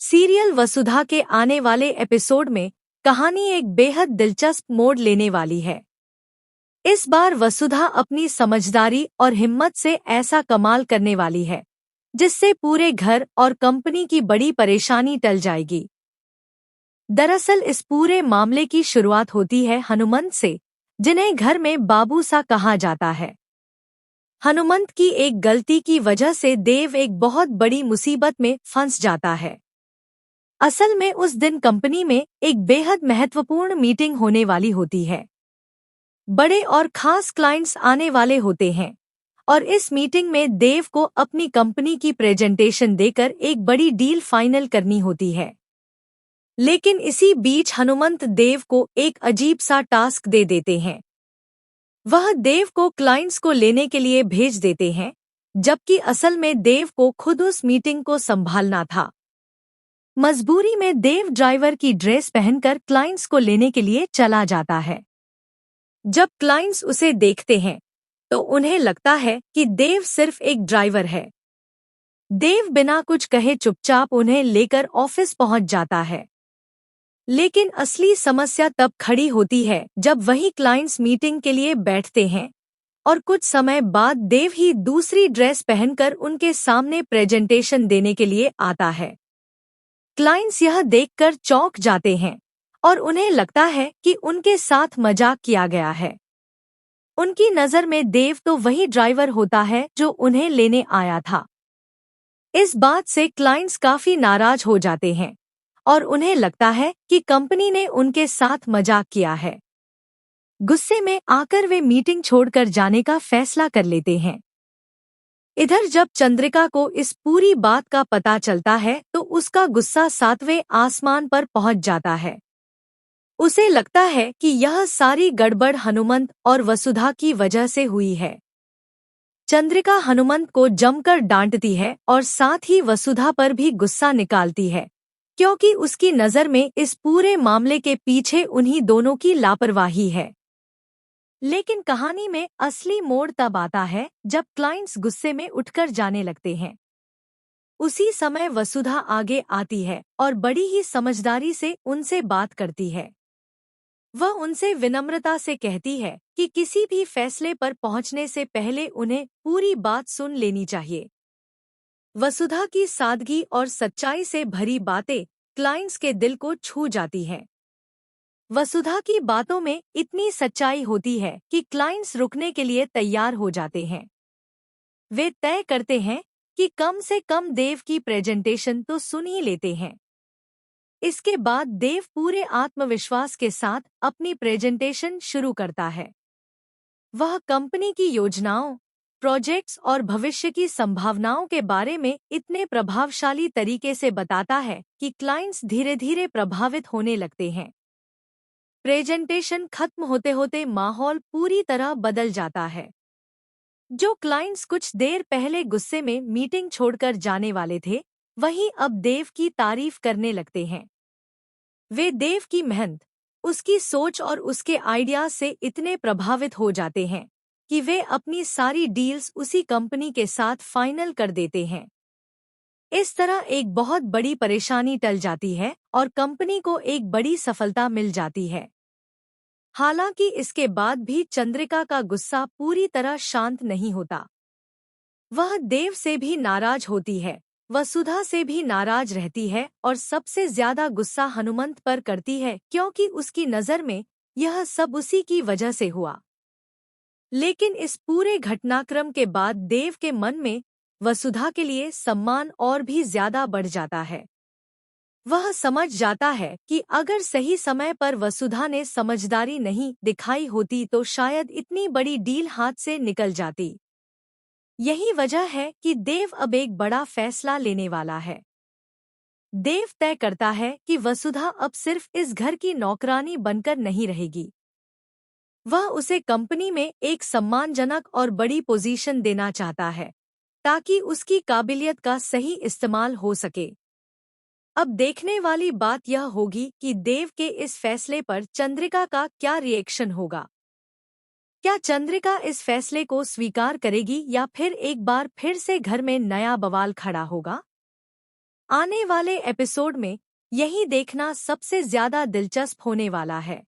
Serial वसुधा के आने वाले एपिसोड में कहानी एक बेहद दिलचस्प मोड़ लेने वाली है। इस बार वसुधा अपनी समझदारी और हिम्मत से ऐसा कमाल करने वाली है जिससे पूरे घर और कंपनी की बड़ी परेशानी टल जाएगी। दरअसल इस पूरे मामले की शुरुआत होती है हनुमंत से, जिन्हें घर में बाबू सा कहा जाता है। हनुमंत की एक गलती की वजह से देव एक बहुत बड़ी मुसीबत में फंस जाता है। असल में उस दिन कंपनी में एक बेहद महत्वपूर्ण मीटिंग होने वाली होती है। बड़े और खास क्लाइंट्स आने वाले होते हैं और इस मीटिंग में देव को अपनी कंपनी की प्रेजेंटेशन देकर एक बड़ी डील फाइनल करनी होती है। लेकिन इसी बीच हनुमंत देव को एक अजीब सा टास्क दे देते हैं। वह देव को क्लाइंट्स को लेने के लिए भेज देते हैं, जबकि असल में देव को खुद उस मीटिंग को संभालना था। मजबूरी में देव ड्राइवर की ड्रेस पहनकर क्लाइंट्स को लेने के लिए चला जाता है। जब क्लाइंट्स उसे देखते हैं तो उन्हें लगता है कि देव सिर्फ एक ड्राइवर है। देव बिना कुछ कहे चुपचाप उन्हें लेकर ऑफिस पहुंच जाता है। लेकिन असली समस्या तब खड़ी होती है जब वही क्लाइंट्स मीटिंग के लिए बैठते हैं और कुछ समय बाद देव ही दूसरी ड्रेस पहनकर उनके सामने प्रेजेंटेशन देने के लिए आता है। क्लाइंट्स यह देखकर चौंक जाते हैं और उन्हें लगता है कि उनके साथ मजाक किया गया है। उनकी नज़र में देव तो वही ड्राइवर होता है जो उन्हें लेने आया था। इस बात से क्लाइंट्स काफी नाराज हो जाते हैं और उन्हें लगता है कि कंपनी ने उनके साथ मजाक किया है। गुस्से में आकर वे मीटिंग छोड़कर जाने का फैसला कर लेते हैं। इधर जब चंद्रिका को इस पूरी बात का पता चलता है तो उसका गुस्सा 7वें आसमान पर पहुंच जाता है। उसे लगता है कि यह सारी गड़बड़ हनुमंत और वसुधा की वजह से हुई है। चंद्रिका हनुमंत को जमकर डांटती है और साथ ही वसुधा पर भी गुस्सा निकालती है, क्योंकि उसकी नज़र में इस पूरे मामले के पीछे उन्हीं दोनों की लापरवाही है। लेकिन कहानी में असली मोड़ तब आता है जब क्लाइंट्स गुस्से में उठकर जाने लगते हैं। उसी समय वसुधा आगे आती है और बड़ी ही समझदारी से उनसे बात करती है। वह उनसे विनम्रता से कहती है कि किसी भी फैसले पर पहुंचने से पहले उन्हें पूरी बात सुन लेनी चाहिए। वसुधा की सादगी और सच्चाई से भरी बातें क्लाइंट्स के दिल को छू जाती हैं। वसुधा की बातों में इतनी सच्चाई होती है कि क्लाइंट्स रुकने के लिए तैयार हो जाते हैं। वे तय करते हैं कि कम से कम देव की प्रेजेंटेशन तो सुन ही लेते हैं। इसके बाद देव पूरे आत्मविश्वास के साथ अपनी प्रेजेंटेशन शुरू करता है। वह कंपनी की योजनाओं, प्रोजेक्ट्स और भविष्य की संभावनाओं के बारे में इतने प्रभावशाली तरीके से बताता है कि क्लाइंट्स धीरे धीरे प्रभावित होने लगते हैं। प्रेजेंटेशन खत्म होते होते माहौल पूरी तरह बदल जाता है। जो क्लाइंट्स कुछ देर पहले गुस्से में मीटिंग छोड़कर जाने वाले थे, वही अब देव की तारीफ करने लगते हैं। वे देव की मेहनत, उसकी सोच और उसके आइडियाज से इतने प्रभावित हो जाते हैं कि वे अपनी सारी डील्स उसी कंपनी के साथ फाइनल कर देते हैं। इस तरह एक बहुत बड़ी परेशानी टल जाती है और कंपनी को एक बड़ी सफलता मिल जाती है। हालांकि इसके बाद भी चंद्रिका का गुस्सा पूरी तरह शांत नहीं होता। वह देव से भी नाराज होती है, वसुधा से भी नाराज रहती है और सबसे ज्यादा गुस्सा हनुमंत पर करती है, क्योंकि उसकी नज़र में यह सब उसी की वजह से हुआ। लेकिन इस पूरे घटनाक्रम के बाद देव के मन में वसुधा के लिए सम्मान और भी ज्यादा बढ़ जाता है। वह समझ जाता है कि अगर सही समय पर वसुधा ने समझदारी नहीं दिखाई होती तो शायद इतनी बड़ी डील हाथ से निकल जाती। यही वजह है कि देव अब एक बड़ा फैसला लेने वाला है। देव तय करता है कि वसुधा अब सिर्फ इस घर की नौकरानी बनकर नहीं रहेगी। वह उसे कंपनी में एक सम्मानजनक और बड़ी पोजीशन देना चाहता है, ताकि उसकी काबिलियत का सही इस्तेमाल हो सके। अब देखने वाली बात यह होगी कि देव के इस फैसले पर चंद्रिका का क्या रिएक्शन होगा। क्या चंद्रिका इस फैसले को स्वीकार करेगी या फिर एक बार फिर से घर में नया बवाल खड़ा होगा? आने वाले एपिसोड में यही देखना सबसे ज्यादा दिलचस्प होने वाला है।